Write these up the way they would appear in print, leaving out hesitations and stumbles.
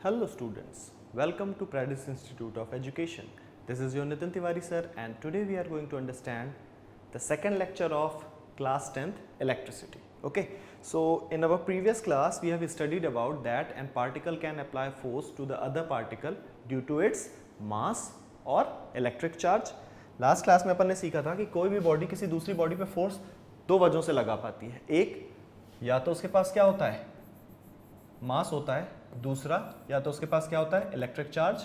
Hello students, welcome to Pradis Institute of Education. This is your Nitin Tiwari sir and today we are going to understand the second lecture of class 10th electricity. Okay, so in our previous class we have studied about that an particle can apply force to the other particle due to its mass और electric charge. Last class में अपन ने सीखा था कि कोई भी body किसी दूसरी बॉडी पे फोर्स दो वजहों से लगा पाती है। एक, या तो उसके पास क्या होता है, मास होता है, दूसरा या तो उसके पास क्या होता है, इलेक्ट्रिक चार्ज।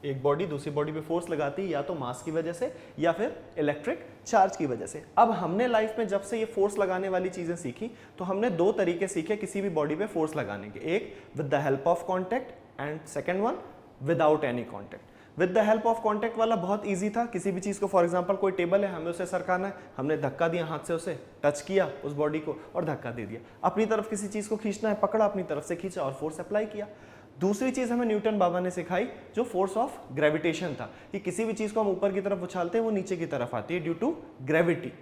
एक बॉडी दूसरी बॉडी पे फोर्स लगाती है या तो मास की वजह से या फिर इलेक्ट्रिक चार्ज की वजह से। अब हमने लाइफ में जब से ये फोर्स लगाने वाली चीजें सीखी तो हमने दो तरीके सीखे किसी भी बॉडी पे फोर्स लगाने के, एक with the help of contact and second one without any contact. With the help of contact वाला बहुत ईजी था, किसी भी चीज को, फॉर एग्जाम्पल कोई टेबल है, हमें उसे सरकाना है, हमने धक्का दिया हाथ से, उसे टच किया उस बॉडी को और धक्का दे दिया। अपनी तरफ किसी चीज को खींचना है, पकड़ा, अपनी तरफ से खींचा और फोर्स अप्लाई किया। दूसरी चीज हमें न्यूटन बाबा ने सिखाई जो फोर्स ऑफ ग्रेविटेशन था, कि किसी भी चीज को हम ऊपर की तरफ उछालते हैं वो नीचे की तरफ आती है ड्यू टू ग्रेविटी।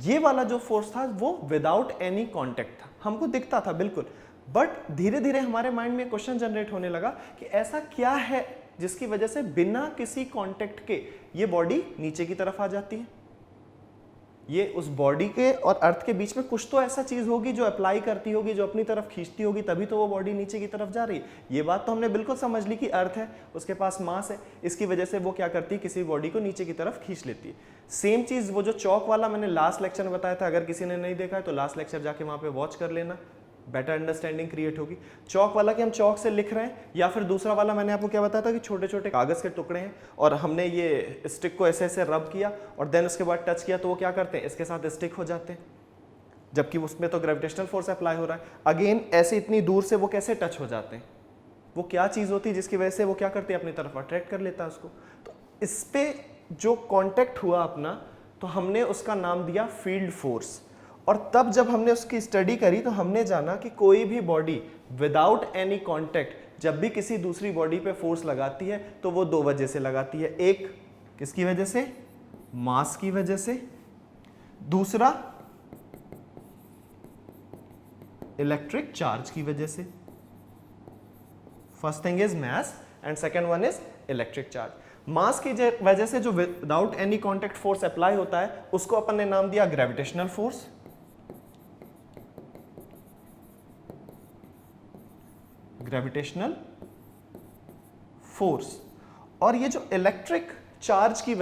ये वाला जो फोर्स था वो विदाउट एनी कॉन्टैक्ट था, हमको दिखता था बिल्कुल, बट धीरे धीरे हमारे माइंड में क्वेश्चन जनरेट होने लगा कि ऐसा क्या है जिसकी वजह से बिना किसी कांटेक्ट के ये बॉडी नीचे की तरफ आ जाती है। ये उस बॉडी के और अर्थ के बीच में कुछ तो ऐसा चीज होगी जो अप्लाई करती होगी, जो अपनी तरफ खींचती होगी, तभी तो वो बॉडी नीचे की तरफ जा रही है। ये बात तो हमने बिल्कुल समझ ली कि अर्थ है, उसके पास मास है, इसकी वजह से वो क्या करती है, किसी बॉडी को नीचे की तरफ खींच लेती है। सेम चीज वो जो चौक वाला मैंने लास्ट लेक्चर में बताया था, अगर किसी ने नहीं देखा है तो लास्ट लेक्चर जाके वहां पे वॉच कर लेना, बेटर अंडरस्टैंडिंग क्रिएट होगी। चौक वाला कि हम चौक से लिख रहे हैं, या फिर दूसरा वाला मैंने आपको क्या बताया था कि छोटे छोटे कागज के टुकड़े हैं और हमने ये स्टिक को ऐसे ऐसे रब किया और देन उसके बाद टच किया तो वो क्या करते हैं, इसके साथ स्टिक हो जाते हैं, जबकि उसमें तो ग्रेविटेशनल फोर्स अप्लाई हो रहा है। अगेन ऐसे इतनी दूर से वो कैसे टच हो जाते हैं, वो क्या चीज होती है जिसकी वजह से वो क्या करते हैं, अपनी तरफ अट्रैक्ट कर लेता है उसको। तो इस पे जो कॉन्टेक्ट हुआ अपना, तो हमने उसका नाम दिया फील्ड फोर्स। और तब जब हमने उसकी स्टडी करी तो हमने जाना कि कोई भी बॉडी विदाउट एनी कॉन्टैक्ट जब भी किसी दूसरी बॉडी पे फोर्स लगाती है तो वो दो वजह से लगाती है। एक, किसकी वजह से, मास की वजह से, दूसरा इलेक्ट्रिक चार्ज की वजह से। First thing is mass and second one is electric charge. Mass की वजह से जो without any contact force apply होता है उसको अपन ने नाम दिया ग्रेविटेशनल फोर्स। Gravitational force. और ये जो इलेक्ट्रिक चार्ज की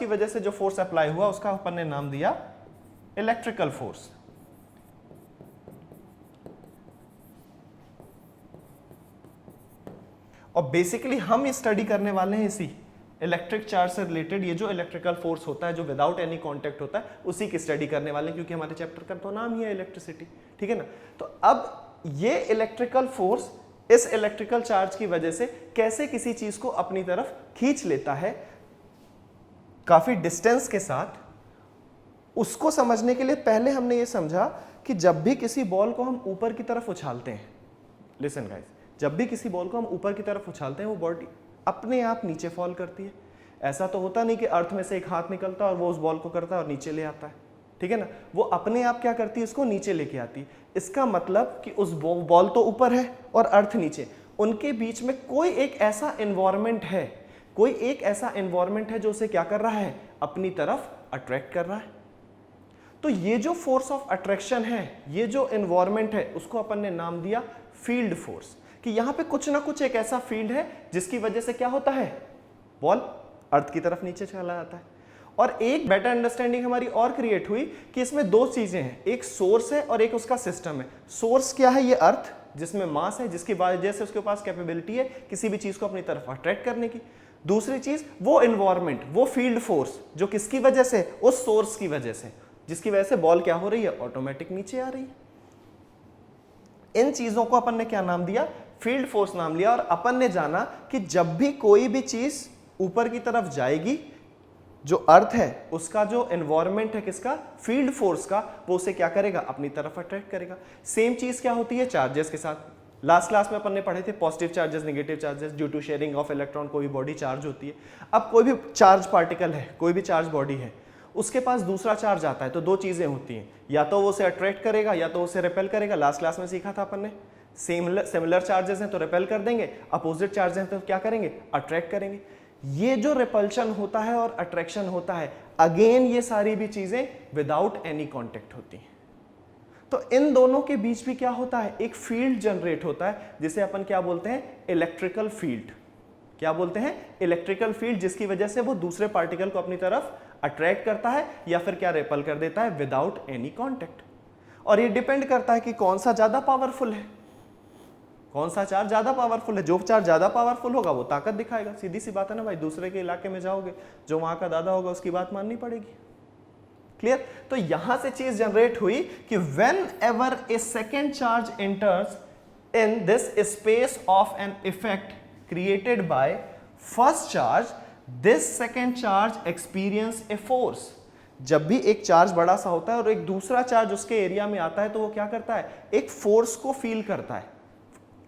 वजह से जो फोर्स अप्लाई हुआ उसका अपन ने नाम दिया इलेक्ट्रिकल फोर्स। और बेसिकली हम ये स्टडी करने वाले हैं इसी इलेक्ट्रिक चार्ज से रिलेटेड, ये जो इलेक्ट्रिकल फोर्स होता है जो विदाउट एनी कॉन्टैक्ट होता है उसी की स्टडी करने वाले हैं, क्योंकि हमारे चैप्टर का तो नाम ही है इलेक्ट्रिसिटी, ठीक है ना। तो अब ये इलेक्ट्रिकल फोर्स इस इलेक्ट्रिकल चार्ज की वजह से कैसे किसी चीज को अपनी तरफ खींच लेता है काफी डिस्टेंस के साथ, उसको समझने के लिए पहले हमने ये समझा कि जब भी किसी बॉल को हम ऊपर की तरफ उछालते हैं, लिसन गाइस, जब भी किसी बॉल को हम ऊपर की तरफ उछालते हैं वो बॉडी अपने आप नीचे फॉल करती है। ऐसा तो होता नहीं कि अर्थ में से एक हाथ निकलता है और वो उस बॉल को करता है और नीचे ले आता है, ठीक है ना। वो अपने आप क्या करती है, इसको नीचे लेके आती है। इसका मतलब कि उस बॉल तो ऊपर है और अर्थ नीचे, उनके बीच में कोई एक ऐसा एनवायरनमेंट है जो उसे क्या कर रहा है, अपनी तरफ अट्रैक्ट कर रहा है। तो ये जो फोर्स ऑफ अट्रैक्शन है, ये जो एनवायरनमेंट है, उसको अपन ने नाम दिया फील्ड फोर्स, कि यहां पे कुछ ना कुछ एक ऐसा फील्ड है जिसकी वजह से क्या होता है, बॉल अर्थ की तरफ नीचे चला जाता है। और एक बेटर अंडरस्टैंडिंग हमारी और क्रिएट हुई कि इसमें दो चीजें हैं, एक सोर्स है और एक उसका सिस्टम है। सोर्स क्या है, ये अर्थ जिसमें मास है, जिसकी वजह से उसके पास कैपेबिलिटी है किसी भी चीज को अपनी तरफ अट्रैक्ट करने की। दूसरी चीज वो एनवायरनमेंट, वो फील्ड फोर्स जो किसकी वजह से, उस सोर्स की वजह से, जिसकी वजह से बॉल क्या हो रही है, ऑटोमेटिक नीचे आ रही है। इन चीजों को अपन ने क्या नाम दिया, फील्ड फोर्स नाम लिया। और अपन ने जाना कि जब भी कोई भी चीज ऊपर की तरफ जाएगी, जो अर्थ है उसका जो एनवायरनमेंट है किसका, फील्ड फोर्स का, वो उसे क्या करेगा, अपनी तरफ अट्रैक्ट करेगा। सेम चीज क्या होती है चार्जेस के साथ। लास्ट क्लास में अपन ने पढ़े थे positive charges, negative charges, due to sharing of electron कोई बॉडी चार्ज होती है। अब कोई भी चार्ज पार्टिकल है, कोई भी चार्ज बॉडी है, उसके पास दूसरा चार्ज आता है तो दो चीजें होती हैं, या तो वो उसे अट्रैक्ट करेगा या तो उसे रिपेल करेगा। लास्ट क्लास में सीखा था अपन ने, सिमिलर चार्जेस हैं तो रिपेल कर देंगे, अपोजिट चार्जेस हैं तो क्या करेंगे, अट्रैक्ट करेंगे। ये जो रिपल्शन होता है और अट्रैक्शन होता है, अगेन ये सारी भी चीजें विदाउट एनी कॉन्टेक्ट होती हैं। तो इन दोनों के बीच भी क्या होता है, एक फील्ड जनरेट होता है जिसे अपन क्या बोलते हैं, इलेक्ट्रिकल फील्ड। क्या बोलते हैं, इलेक्ट्रिकल फील्ड, जिसकी वजह से वो दूसरे पार्टिकल को अपनी तरफ अट्रैक्ट करता है या फिर क्या रिपल कर देता है विदाउट एनी कॉन्टेक्ट। और ये डिपेंड करता है कि कौन सा ज्यादा पावरफुल है, कौन सा चार्ज ज्यादा पावरफुल है। जो चार्ज ज्यादा पावरफुल होगा वो ताकत दिखाएगा, सीधी सी बात है ना भाई। दूसरे के इलाके में जाओगे, जो वहां का दादा होगा उसकी बात माननी पड़ेगी। क्लियर? तो यहां से चीज जनरेट हुई कि when ever A second charge enters in this space of an effect created by first charge, this second charge experience a force. जब भी एक चार्ज बड़ा सा होता है और एक दूसरा चार्ज उसके एरिया में आता है तो वो क्या करता है, एक फोर्स को फील करता है।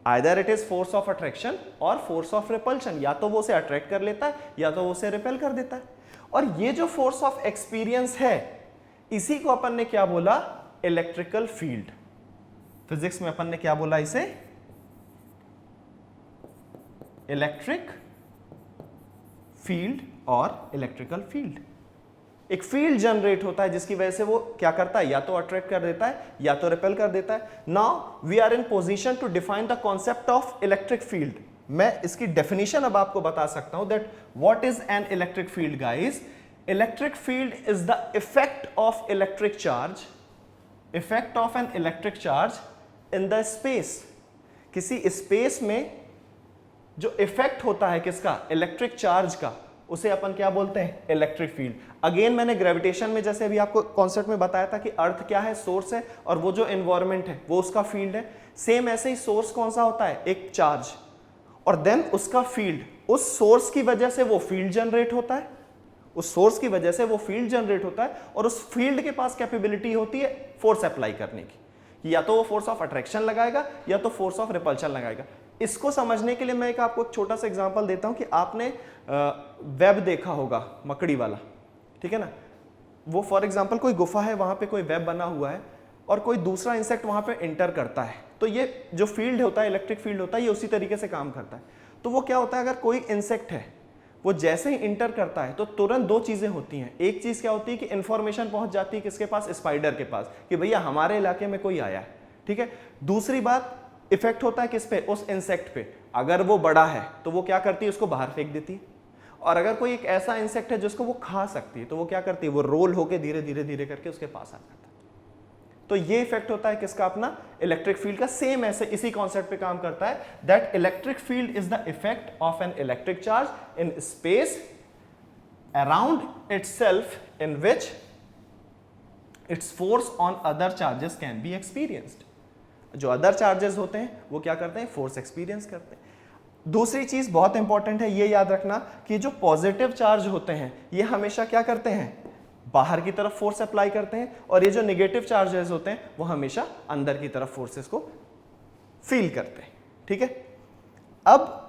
Either it is force of attraction और फोर्स ऑफ रिपल्शन, या तो वो उसे अट्रैक्ट कर लेता है या तो वो उसे रिपेल कर देता है। और ये जो फोर्स ऑफ एक्सपीरियंस है, इसी को अपन ने क्या बोला, इलेक्ट्रिकल फील्ड। फिजिक्स में अपन ने क्या बोला इसे, इलेक्ट्रिक फील्ड और इलेक्ट्रिकल फील्ड। एक फील्ड जनरेट होता है जिसकी वजह से वो क्या करता है, या तो अट्रैक्ट कर देता है या तो रिपेल कर देता है। Now we are in position to define the concept of electric field. मैं इसकी डेफिनेशन अब आपको बता सकता हूं that what is an electric field guys. Electric field is the effect of electric charge, effect of an electric charge in the space. किसी space में जो इफेक्ट होता है किसका, इलेक्ट्रिक चार्ज का, उसे अपन क्या बोलते हैं, इलेक्ट्रिक फील्ड। अगेन मैंने ग्रेविटेशन में जैसे अभी आपको कॉन्सेप्ट में बताया था कि अर्थ क्या है, सोर्स है, और वो जो एनवायरनमेंट है वो उसका फील्ड है। सेम ऐसे ही सोर्स कौन सा होता है, एक चार्ज, और देन उसका फील्ड। उस सोर्स की वजह से वो फील्ड जनरेट होता है, उस सोर्स की वजह से वो फील्ड जनरेट होता है, और उस फील्ड के पास कैपेबिलिटी होती है फोर्स अप्लाई करने की। या तो वो फोर्स ऑफ अट्रैक्शन लगाएगा या तो फोर्स ऑफ रिपल्शन लगाएगा। इसको समझने के लिए मैं आपको एक छोटा सा एग्जांपल देता हूं कि आपने वेब देखा होगा, मकड़ी वाला, ठीक है ना। वो फॉर एग्जांपल कोई गुफा है, वहां पे कोई वेब बना हुआ है और कोई दूसरा इंसेक्ट वहां पे एंटर करता है, तो ये जो फील्ड होता है, इलेक्ट्रिक फील्ड होता है, ये उसी तरीके से काम करता है। तो वो क्या होता है, अगर कोई इंसेक्ट है वो जैसे ही इंटर करता है तो तुरंत दो चीजें होती हैं। एक चीज क्या होती है कि इंफॉर्मेशन पहुंच जाती है किसके पास, स्पाइडर के पास, कि भैया हमारे इलाके में कोई आया है, ठीक है। दूसरी बात, इफेक्ट होता है किस पे, उस इंसेक्ट पे। अगर वो बड़ा है तो वो क्या करती है, उसको बाहर फेंक देती है। और अगर कोई एक ऐसा इंसेक्ट है जिसको वो खा सकती है तो वो क्या करती है, वो रोल होके धीरे धीरे धीरे करके उसके पास आ जाता है। तो ये इफेक्ट होता है किसका, अपना इलेक्ट्रिक फील्ड का। सेम ऐसे इसी कॉन्सेप्ट पे काम करता है, that electric field is the effect of an electric charge in space around itself in which its force on other charges can be experienced. जो अदर चार्जेस होते हैं वो क्या करते हैं, फोर्स एक्सपीरियंस करते हैं। दूसरी चीज बहुत इंपॉर्टेंट है, ये याद रखना कि जो पॉजिटिव चार्ज होते हैं ये हमेशा क्या करते हैं, बाहर की तरफ फोर्स अप्लाई करते हैं, और ये जो नेगेटिव चार्जेस होते हैं वो हमेशा अंदर की तरफ फोर्सेस को फील करते हैं, ठीक है। अब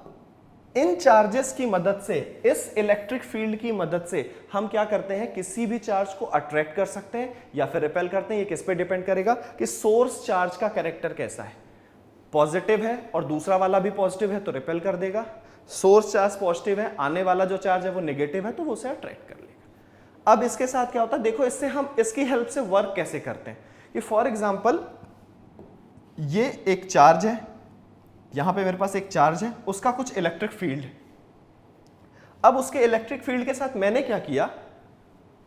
इन चार्जेस की मदद से, इस इलेक्ट्रिक फील्ड की मदद से हम क्या करते हैं, किसी भी चार्ज को अट्रैक्ट कर सकते हैं या फिर रिपेल करते हैं। ये किस पे डिपेंड करेगा कि सोर्स चार्ज का कैरेक्टर कैसा है। पॉजिटिव है और दूसरा वाला भी पॉजिटिव है तो रिपेल कर देगा। सोर्स चार्ज पॉजिटिव है, आने वाला जो चार्ज है वो नेगेटिव है तो वो उसे अट्रैक्ट कर लेगा। अब इसके साथ क्या होता है, देखो इससे हम इसकी हेल्प से वर्क कैसे करते हैं कि फॉर एग्जांपल ये एक चार्ज है, यहां पे मेरे पास एक चार्ज है, उसका कुछ इलेक्ट्रिक फील्ड है। अब उसके इलेक्ट्रिक फील्ड के साथ मैंने क्या किया,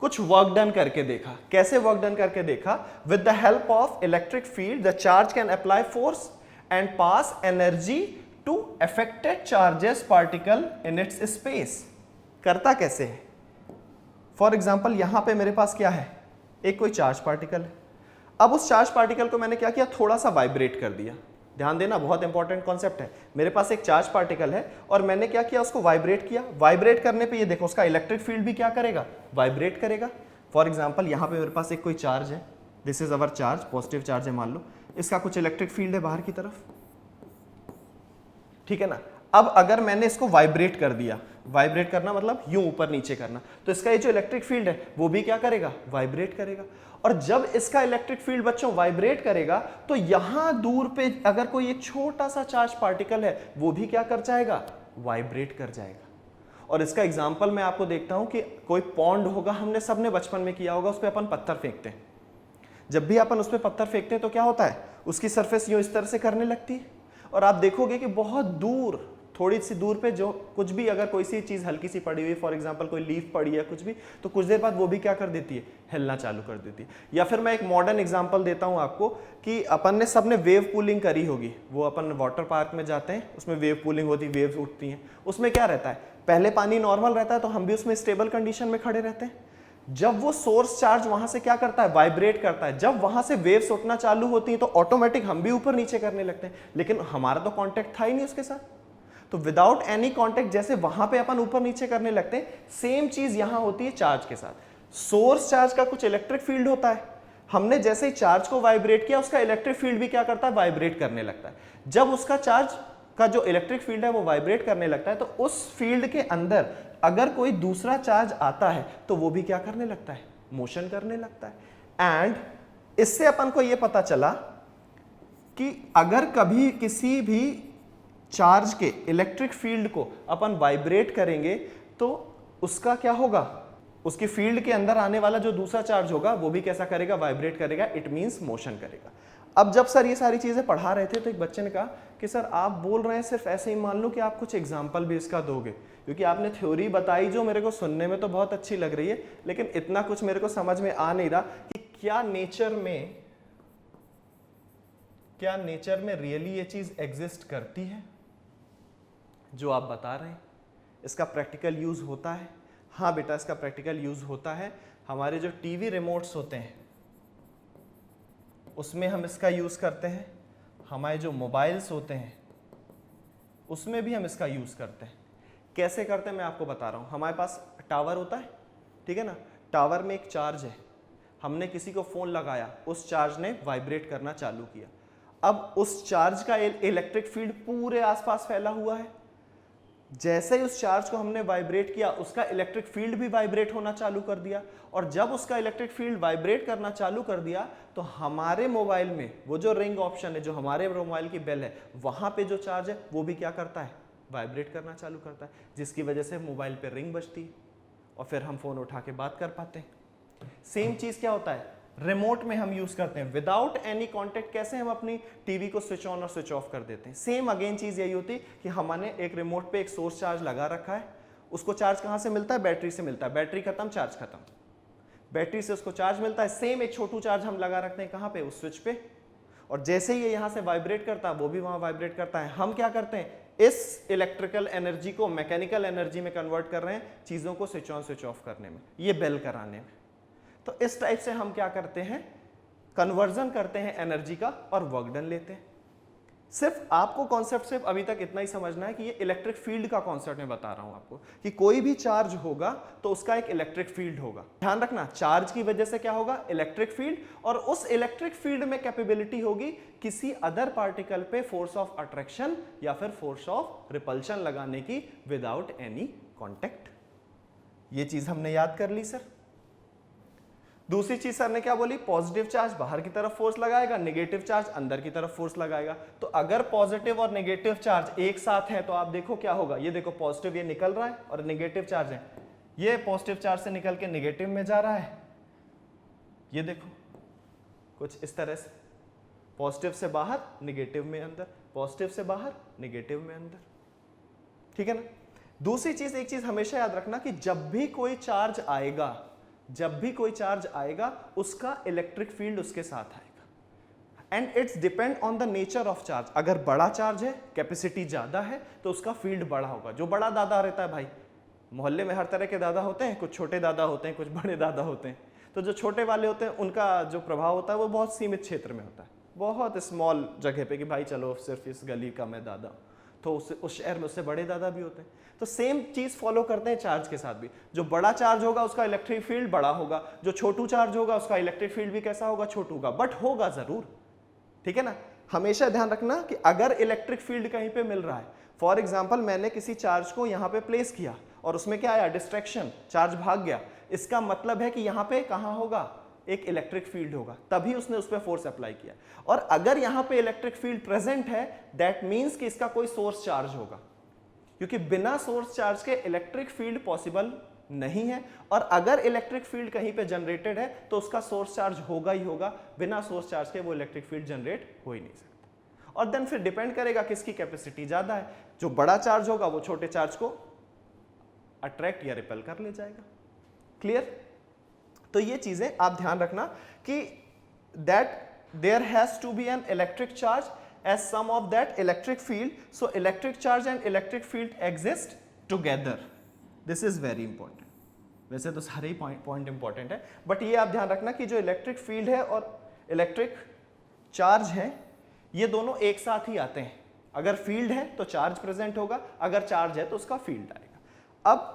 कुछ वर्क डन करके देखा। कैसे वर्क डन करके देखा, with the help of electric field the charge can apply force and pass energy to affected charges particle in its space. करता कैसे है, फॉर एग्जाम्पल यहां पे मेरे पास क्या है, एक कोई चार्ज पार्टिकल है। अब उस चार्ज पार्टिकल को मैंने क्या किया, थोड़ा सा वाइब्रेट कर दिया। ध्यान देना, बहुत इंपॉर्टेंट कॉन्सेप्ट है। मेरे पास एक चार्ज पार्टिकल है और मैंने क्या किया, उसको वाइब्रेट किया। वाइब्रेट करने पे ये देखो उसका इलेक्ट्रिक फील्ड भी क्या करेगा, वाइब्रेट करेगा। फॉर एग्जांपल यहाँ पे मेरे पास एक कोई चार्ज है, this is our charge, positive charge है मान लो, इसका कुछ इलेक्ट्रिक फील्ड है बाहर की तरफ, ठीक है ना। अब अगर मैंने इसको वाइब्रेट कर दिया, वाइब्रेट करना मतलब यूं ऊपर नीचे करना। तो इसका ये जो इलेक्ट्रिक फील्ड है वो भी क्या करेगा, वाइब्रेट करेगा। और जब इसका इलेक्ट्रिक फील्ड बच्चों वाइब्रेट करेगा तो यहां दूर पे अगर कोई एक छोटा सा चार्ज पार्टिकल है वो भी क्या कर जाएगा, वाइब्रेट कर जाएगा। और इसका एग्जांपल मैं आपको देखता हूं कि कोई पॉन्ड होगा, हमने सबने बचपन में किया होगा, उस पर अपन पत्थर फेंकते हैं। जब भी अपन उस पर पत्थर फेंकते हैं तो क्या होता है, उसकी सरफेस यूं इस तरह से करने लगती है। और आप देखोगे कि बहुत दूर, थोड़ी सी दूर पे जो कुछ भी अगर कोई सी चीज हल्की सी पड़ी हुई, फॉर एग्जांपल कोई लीफ पड़ी है कुछ भी, तो कुछ देर बाद वो भी क्या कर देती है, हिलना चालू कर देती है। या फिर मैं एक मॉडर्न एग्जांपल देता हूं आपको कि अपन ने सबने वेव पूलिंग करी होगी। वो अपन वाटर पार्क में जाते हैं, उसमें वेव पूलिंग होती है, वेव्स उठती हैं। उसमें क्या रहता है, पहले पानी नॉर्मल रहता है तो हम भी उसमें स्टेबल कंडीशन में खड़े रहते हैं। जब वो सोर्स चार्ज वहां से क्या करता है, वाइब्रेट करता है। जब वहां से वेव्स उठना चालू होती हैं तो ऑटोमेटिक हम भी ऊपर नीचे करने लगते हैं, लेकिन हमारा तो कांटेक्ट था ही नहीं उसके साथ। तो विदाउट एनी कांटेक्ट जैसे वहां पे अपन ऊपर नीचे करने लगते हैं, सेम चीज यहां होती है चार्ज के साथ। सोर्स चार्ज का कुछ इलेक्ट्रिक फील्ड होता है, हमने जैसे ही चार्ज को वाइब्रेट किया उसका इलेक्ट्रिक फील्ड भी क्या करता है, वाइब्रेट करने लगता है। जब उसका चार्ज का जो इलेक्ट्रिक फील्ड है वो वाइब्रेट करने लगता है तो उस फील्ड के अंदर अगर कोई दूसरा चार्ज आता है तो वो भी क्या करने लगता है, मोशन करने लगता है। एंड इससे अपन को ये पता चला कि अगर कभी किसी भी चार्ज के इलेक्ट्रिक फील्ड को अपन वाइब्रेट करेंगे तो उसका क्या होगा, उसकी फील्ड के अंदर आने वाला जो दूसरा चार्ज होगा वो भी कैसा करेगा, वाइब्रेट करेगा। इट मींस मोशन करेगा। अब जब सर ये सारी चीजें पढ़ा रहे थे तो एक बच्चे ने कहा कि सर आप बोल रहे हैं सिर्फ ऐसे ही, मान लो कि आप कुछ एग्जाम्पल भी इसका दोगे, क्योंकि आपने थ्योरी बताई जो मेरे को सुनने में तो बहुत अच्छी लग रही है, लेकिन इतना कुछ मेरे को समझ में आ नहीं रहा कि क्या नेचर में रियली ये चीज एग्जिस्ट करती है जो आप बता रहे हैं। इसका प्रैक्टिकल यूज होता है? हाँ बेटा, इसका प्रैक्टिकल यूज होता है। हमारे जो टीवी रिमोट्स होते हैं उसमें हम इसका यूज करते हैं, हमारे जो मोबाइल्स होते हैं उसमें भी हम इसका यूज करते हैं। कैसे करते हैं मैं आपको बता रहा हूं। हमारे पास टावर होता है, ठीक है ना, टावर में एक चार्ज है, हमने किसी को फोन लगाया, उस चार्ज ने वाइब्रेट करना चालू किया। अब उस चार्ज का इलेक्ट्रिक फील्ड पूरे आसपास फैला हुआ है। जैसे ही उस चार्ज को हमने वाइब्रेट किया उसका इलेक्ट्रिक फील्ड भी वाइब्रेट होना चालू कर दिया। और जब उसका इलेक्ट्रिक फील्ड वाइब्रेट करना चालू कर दिया तो हमारे मोबाइल में वो जो रिंग ऑप्शन है, जो हमारे मोबाइल की बेल है, वहां पे जो चार्ज है वो भी क्या करता है, वाइब्रेट करना चालू करता है, जिसकी वजह से मोबाइल पे रिंग बजती है और फिर हम फोन उठा के बात कर पाते हैं। सेम चीज क्या होता है, रिमोट में हम यूज करते हैं। विदाउट एनी कॉन्टेक्ट कैसे हम अपनी टीवी को स्विच ऑन और स्विच ऑफ कर देते हैं। सेम अगेन चीज यही होती है कि हमने एक रिमोट पे एक सोर्स चार्ज लगा रखा है, उसको चार्ज कहां से मिलता है, बैटरी से मिलता है। बैटरी खत्म, चार्ज खत्म, बैटरी से उसको चार्ज मिलता है। सेम एक छोटू चार्ज हम लगा रखते हैं कहां पे, उस स्विच पे, और जैसे ही ये यहां से वाइब्रेट करता है वो भी वहां वाइब्रेट करता है। हम क्या करते हैं, इस इलेक्ट्रिकल एनर्जी को मैकेनिकल एनर्जी में कन्वर्ट कर रहे हैं, चीजों को स्विच ऑन स्विच ऑफ करने में, ये बेल कराने में। तो इस टाइप से हम क्या करते हैं, कन्वर्जन करते हैं एनर्जी का और वर्क डन लेते हैं। सिर्फ आपको कॉन्सेप्ट सिर्फ अभी तक इतना ही समझना है कि ये इलेक्ट्रिक फील्ड का कॉन्सेप्ट मैं बता रहा हूं आपको, कि कोई भी चार्ज होगा तो उसका एक इलेक्ट्रिक फील्ड होगा। ध्यान रखना, चार्ज की वजह से क्या होगा, इलेक्ट्रिक फील्ड, और उस इलेक्ट्रिक फील्ड में कैपेबिलिटी होगी किसी अदर पार्टिकल पे फोर्स ऑफ अट्रैक्शन या फिर फोर्स ऑफ रिपल्शन लगाने की विदाउट एनी कॉन्टेक्ट। ये चीज हमने याद कर ली सर। दूसरी चीज सर ने क्या बोली, पॉजिटिव चार्ज बाहर की तरफ फोर्स लगाएगा, नेगेटिव चार्ज अंदर की तरफ फोर्स लगाएगा। तो अगर पॉजिटिव और नेगेटिव चार्ज एक साथ है तो आप देखो क्या होगा, ये देखो पॉजिटिव ये निकल रहा है और नेगेटिव चार्ज है, ये पॉजिटिव चार्ज से निकल के नेगेटिव में जा रहा है। ये देखो कुछ इस तरह से, पॉजिटिव से बाहर नेगेटिव में अंदर, पॉजिटिव से बाहर नेगेटिव में अंदर, ठीक है ना। दूसरी चीज, एक चीज हमेशा याद रखना कि जब भी कोई चार्ज आएगा उसका इलेक्ट्रिक फील्ड उसके साथ आएगा। And it's depend on the nature of charge. अगर बड़ा चार्ज है, कैपेसिटी ज्यादा है, तो उसका फील्ड बड़ा होगा। जो बड़ा दादा रहता है भाई, मोहल्ले में हर तरह के दादा होते हैं, कुछ छोटे दादा होते हैं, कुछ बड़े दादा होते हैं। तो जो छोटे वाले होते हैं उनका जो प्रभाव होता है वो बहुत सीमित क्षेत्र में होता है, बहुत स्मॉल जगह पे, कि भाई चलो सिर्फ इस गली का मैं दादा, तो उस शहर में उससे बड़े दादा भी होते हैं। तो सेम चीज फॉलो करते हैं चार्ज के साथ भी। जो बड़ा चार्ज होगा उसका इलेक्ट्रिक फील्ड बड़ा होगा, जो छोटू चार्ज होगा उसका इलेक्ट्रिक फील्ड भी कैसा होगा, छोटू होगा, बट होगा जरूर, ठीक है ना। हमेशा ध्यान रखना कि अगर इलेक्ट्रिक फील्ड कहीं पे मिल रहा है, फॉर एग्जांपल मैंने किसी चार्ज को यहाँ पे प्लेस किया और उसमें क्या आया, डिस्ट्रैक्शन, चार्ज भाग गया, इसका मतलब है कि यहाँ पे कहाँ होगा, एक इलेक्ट्रिक फील्ड होगा, तभी उसने उस पर फोर्स अप्लाई किया। और अगर यहाँ पे इलेक्ट्रिक फील्ड प्रेजेंट है, दैट मीन्स कि इसका कोई सोर्स चार्ज होगा, क्योंकि बिना सोर्स चार्ज के इलेक्ट्रिक फील्ड पॉसिबल नहीं है। और अगर इलेक्ट्रिक फील्ड कहीं पे जनरेटेड है तो उसका सोर्स चार्ज होगा ही होगा, बिना सोर्स चार्ज के वो इलेक्ट्रिक फील्ड जनरेट हो ही नहीं सकता। और देन फिर डिपेंड करेगा किसकी कैपेसिटी ज्यादा है, जो बड़ा चार्ज होगा वो छोटे चार्ज को अट्रैक्ट या रिपेल कर ले जाएगा। क्लियर? तो ये चीजें आप ध्यान रखना कि that there has to be an electric charge as sum of that electric field, so electric charge and electric field exist together. This is very important. वैसे तो सारे ही पॉइंट इंपॉर्टेंट है, बट ये आप ध्यान रखना कि जो इलेक्ट्रिक फील्ड है और इलेक्ट्रिक चार्ज है ये दोनों एक साथ ही आते हैं। अगर फील्ड है तो चार्ज प्रेजेंट होगा, अगर चार्ज है तो उसका फील्ड आएगा। अब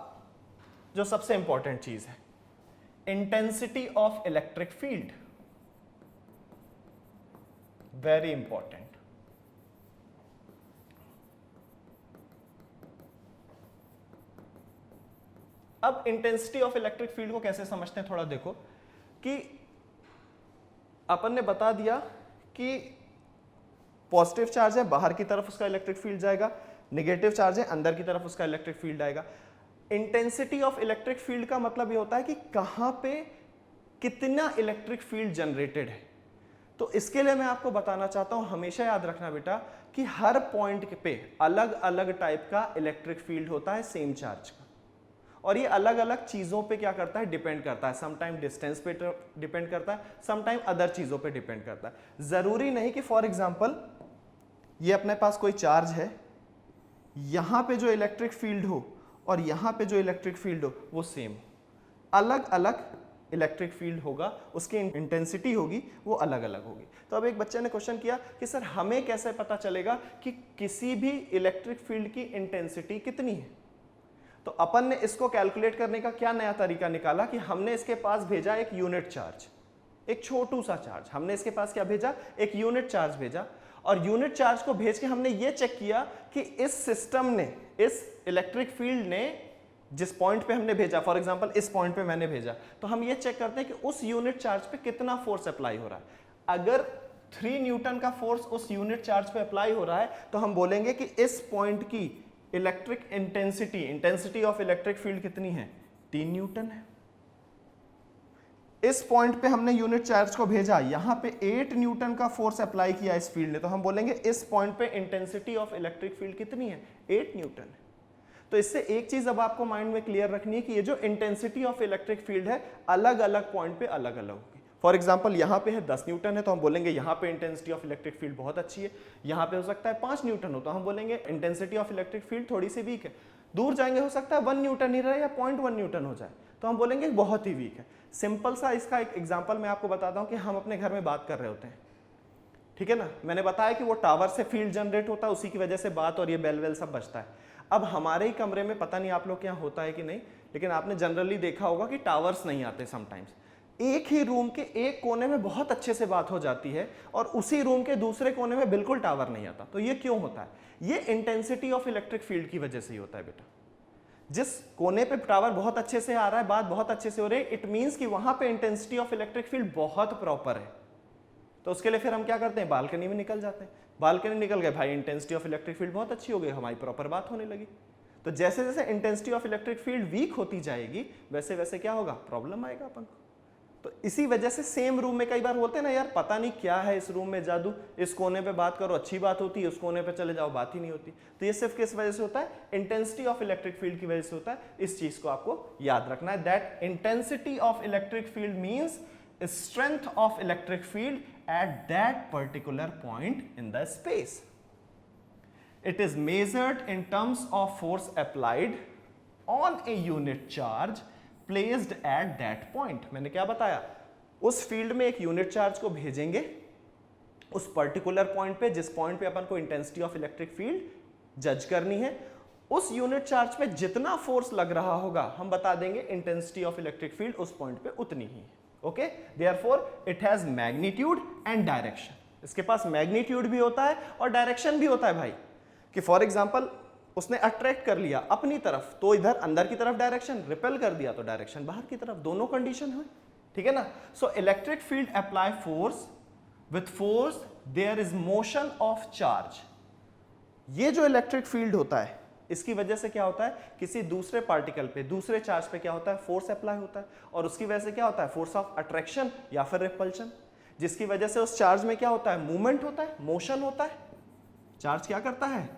जो सबसे इंपॉर्टेंट चीज है, intensity of electric field, very important. अब इंटेंसिटी ऑफ इलेक्ट्रिक फील्ड को कैसे समझते हैं, थोड़ा देखो कि अपन ने बता दिया कि पॉजिटिव चार्ज है, बाहर की तरफ उसका इलेक्ट्रिक फील्ड जाएगा, नेगेटिव चार्ज है, अंदर की तरफ उसका इलेक्ट्रिक फील्ड आएगा। इंटेंसिटी ऑफ इलेक्ट्रिक फील्ड का मतलब ये होता है कि कहां पे कितना इलेक्ट्रिक फील्ड जनरेटेड है। तो इसके लिए मैं आपको बताना चाहता हूं, हमेशा याद रखना बेटा कि हर पॉइंट पे अलग अलग टाइप का इलेक्ट्रिक फील्ड होता है सेम चार्ज का, और ये अलग अलग चीजों पे क्या करता है, डिपेंड करता है। समटाइम डिस्टेंस पे डिपेंड करता है, समटाइम अदर चीजों पे डिपेंड करता है। जरूरी नहीं कि फॉर एग्जांपल ये अपने पास कोई चार्ज है, यहां पे जो इलेक्ट्रिक फील्ड हो और यहां पे जो इलेक्ट्रिक फील्ड हो वो सेम हो, अलग अलग इलेक्ट्रिक फील्ड होगा, उसकी इंटेंसिटी होगी वो अलग अलग होगी। तो अब एक बच्चे ने क्वेश्चन किया कि सर हमें कैसे पता चलेगा कि किसी भी इलेक्ट्रिक फील्ड की इंटेंसिटी कितनी है। तो अपन ने इसको कैलकुलेट करने का क्या नया तरीका निकाला कि हमने इसके पास भेजा एक यूनिट चार्ज, एक छोटू सा चार्ज। हमने इसके पास क्या भेजा, एक यूनिट चार्ज भेजा, और यूनिट चार्ज को भेज के हमने ये चेक किया कि इस सिस्टम ने, इस इलेक्ट्रिक फील्ड ने जिस पॉइंट पे हमने भेजा, फॉर एग्जांपल इस पॉइंट पे मैंने भेजा, तो हम ये चेक करते हैं कि उस यूनिट चार्ज पे कितना फोर्स अप्लाई हो रहा है। अगर 3 न्यूटन का फोर्स उस यूनिट चार्ज पे अप्लाई हो रहा है तो हम बोलेंगे कि इस पॉइंट की electric intensity of electric field कितनी है, 3 न्यूटन है। इस पॉइंट पे हमने यूनिट चार्ज को भेजा, यहां पे 8 न्यूटन का फोर्स अप्लाई किया इस फील्ड ने, तो हम बोलेंगे इस पॉइंट पे इंटेंसिटी ऑफ इलेक्ट्रिक फील्ड कितनी है, 8 न्यूटन है। तो इससे एक चीज अब आपको माइंड में क्लियर रखनी है कि ये जो इंटेंसिटी ऑफ इलेक्ट्रिक फील्ड है अलग अलग पॉइंट पे अलग अलग होगी। फॉर एग्जांपल यहां पे है 10 न्यूटन है, तो हम बोलेंगे यहां पे इंटेंसिटी ऑफ इलेक्ट्रिक फील्ड बहुत अच्छी है। यहां पे हो सकता है 5 न्यूटन हो, तो हम बोलेंगे इंटेंसिटी ऑफ इलेक्ट्रिक फील्ड थोड़ी सी वीक है। दूर जाएंगे हो सकता है 1 न्यूटन ही रहे या 0.1 न्यूटन हो जाए, तो हम बोलेंगे बहुत ही वीक है। सिंपल सा इसका एक एग्जाम्पल मैं आपको बताता हूँ कि हम अपने घर में बात कर रहे होते हैं, ठीक है ना। मैंने बताया कि वो टावर से फील्ड जनरेट होता है, उसी की वजह से बात और ये बेल वेल सब बचता है। अब हमारे ही कमरे में, पता नहीं आप लोग के यहाँ होता है कि नहीं, लेकिन आपने जनरली देखा होगा कि टावर्स नहीं आते समटाइम्स। एक ही रूम के एक कोने में बहुत अच्छे से बात हो जाती है और उसी रूम के दूसरे कोने में बिल्कुल टावर नहीं आता। तो ये क्यों होता है? ये इंटेंसिटी ऑफ इलेक्ट्रिक फील्ड की वजह से ही होता है बेटा। जिस कोने पे टावर बहुत अच्छे से आ रहा है, बात बहुत अच्छे से हो रही है, इट मींस कि वहां पे इंटेंसिटी ऑफ इलेक्ट्रिक फील्ड बहुत प्रॉपर है। तो उसके लिए फिर हम क्या करते हैं, बालकनी में निकल जाते हैं। बालकनी निकल गए भाई, इंटेंसिटी ऑफ इलेक्ट्रिक फील्ड बहुत अच्छी हो गई, हमारी प्रॉपर बात होने लगी। तो जैसे जैसे intensity of electric field weak होती जाएगी वैसे वैसे क्या होगा, प्रॉब्लम आएगा अपन को। तो इसी वजह से सेम रूम में कई बार बोलते हैं ना, यार पता नहीं क्या है इस रूम में जादू, इस कोने पे बात करो अच्छी बात होती है, उस कोने पे चले जाओ बात ही नहीं होती। तो ये सिर्फ किस वजह से होता है, इंटेंसिटी ऑफ इलेक्ट्रिक फील्ड की वजह से होता है। इस चीज को आपको याद रखना है, that intensity of electric field means strength of electric field at that particular point in the space. It is measured in terms of force applied on a unit charge placed at that point. मैंने क्या बताया, उस field में एक unit charge को भेजेंगे उस particular point पे, जिस पॉइंट पे अपन को इंटेंसिटी ऑफ इलेक्ट्रिक फील्ड जज करनी है। उस यूनिट चार्ज पे जितना फोर्स लग रहा होगा हम बता देंगे इंटेंसिटी ऑफ इलेक्ट्रिक फील्ड उस पॉइंट पे उतनी ही है। Okay, therefore it has magnitude and direction. इसके पास मैग्नीट्यूड भी होता है और डायरेक्शन भी होता है भाई, कि फॉर एग्जांपल उसने अट्रैक्ट कर लिया अपनी तरफ तो इधर अंदर की तरफ डायरेक्शन, रिपेल कर दिया तो डायरेक्शन बाहर की तरफ, दोनों कंडीशन है, ठीक है ना। So electric field apply force, with force there is motion of charge. ये जो इलेक्ट्रिक फील्ड होता है इसकी वजह से क्या होता है, किसी दूसरे पार्टिकल पे, दूसरे चार्ज पे क्या होता है, फोर्स अप्लाई होता है, और उसकी वजह से क्या होता है, फोर्स ऑफ अट्रैक्शन या फिर रिपल्शन, जिसकी वजह से उस चार्ज में क्या होता है, मूवमेंट होता है, मोशन होता है। चार्ज क्या करता है,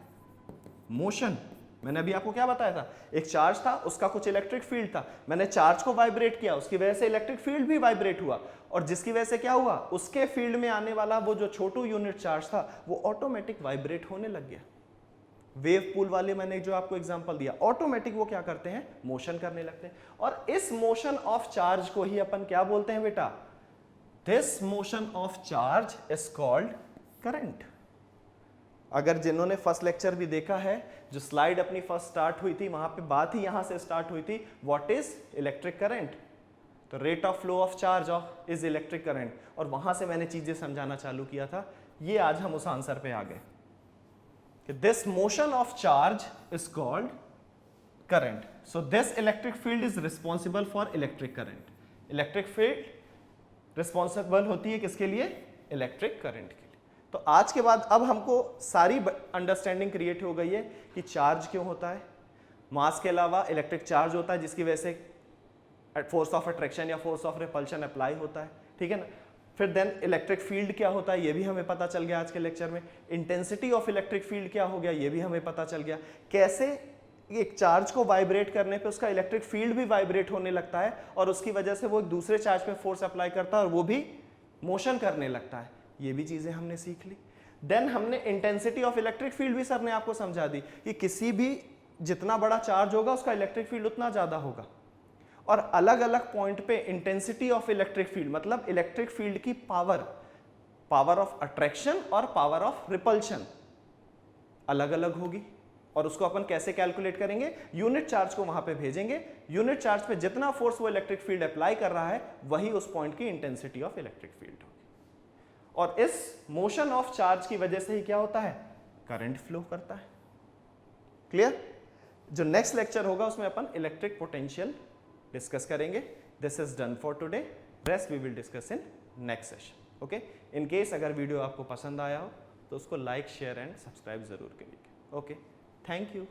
मोशन। मैंने अभी आपको क्या बताया था, एक चार्ज था, उसका कुछ इलेक्ट्रिक फील्ड था, मैंने चार्ज को वाइब्रेट किया, उसकी वजह से इलेक्ट्रिक फील्ड भी वाइब्रेट हुआ, और जिसकी वजह से क्या हुआ, उसके फील्ड में आने वाला वो जो छोटू यूनिट चार्ज था वो ऑटोमेटिक वाइब्रेट होने लग गया। वेव पूल वाले मैंने जो आपको एग्जांपल दिया, ऑटोमेटिक वो क्या करते हैं, मोशन करने लगते हैं, और इस मोशन ऑफ चार्ज को ही अपन क्या बोलते हैं बेटा, this motion of charge is called current. अगर जिन्होंने फर्स्ट लेक्चर भी देखा है, जो स्लाइड अपनी फर्स्ट स्टार्ट हुई थी वहां पे बात ही यहां से स्टार्ट हुई थी, व्हाट इज इलेक्ट्रिक करंट, तो rate of flow of charge of is electric current, और वहां से मैंने चीजें समझाना चालू किया था। ये आज हम उस आंसर पे आ गए कि this motion of charge is called current, so this electric field is responsible for electric current. Electric field responsible होती है किसके लिए, इलेक्ट्रिक करंट के लिए। तो आज के बाद अब हमको सारी अंडरस्टैंडिंग क्रिएट हो गई है कि चार्ज क्यों होता है, मास के अलावा इलेक्ट्रिक चार्ज होता है जिसकी वजह से फोर्स ऑफ अट्रैक्शन या फोर्स ऑफ रिपल्शन अप्लाई होता है, ठीक है ना। फिर देन इलेक्ट्रिक फील्ड क्या होता है ये भी हमें पता चल गया आज के लेक्चर में, इंटेंसिटी ऑफ इलेक्ट्रिक फील्ड क्या हो गया ये भी हमें पता चल गया, कैसे एक चार्ज को वाइब्रेट करने पे उसका इलेक्ट्रिक फील्ड भी वाइब्रेट होने लगता है और उसकी वजह से वो एक दूसरे चार्ज पे फोर्स अप्लाई करता है और वो भी मोशन करने लगता है, ये भी चीजें हमने सीख ली। देन हमने इंटेंसिटी ऑफ इलेक्ट्रिक फील्ड भी सर ने आपको समझा दी कि किसी भी जितना बड़ा चार्ज होगा उसका इलेक्ट्रिक फील्ड उतना ज्यादा होगा, और अलग अलग पॉइंट पे इंटेंसिटी ऑफ इलेक्ट्रिक फील्ड मतलब इलेक्ट्रिक फील्ड की पावर, पावर ऑफ अट्रैक्शन और पावर ऑफ रिपल्शन अलग अलग होगी, और उसको अपन कैसे कैलकुलेट करेंगे, यूनिट चार्ज को वहां पे भेजेंगे, यूनिट चार्ज पे जितना फोर्स वो इलेक्ट्रिक फील्ड अप्लाई कर रहा है वही उस पॉइंट की इंटेंसिटी ऑफ इलेक्ट्रिक फील्ड होगी, और इस मोशन ऑफ चार्ज की वजह से ही क्या होता है, करंट फ्लो करता है। क्लियर। जो नेक्स्ट लेक्चर होगा उसमें अपन इलेक्ट्रिक पोटेंशियल डिस्कस करेंगे। This is done for today, rest we will discuss in next session. Okay, in case अगर वीडियो आपको पसंद आया हो तो उसको लाइक शेयर एंड सब्सक्राइब जरूर करिएगा। Okay, thank you.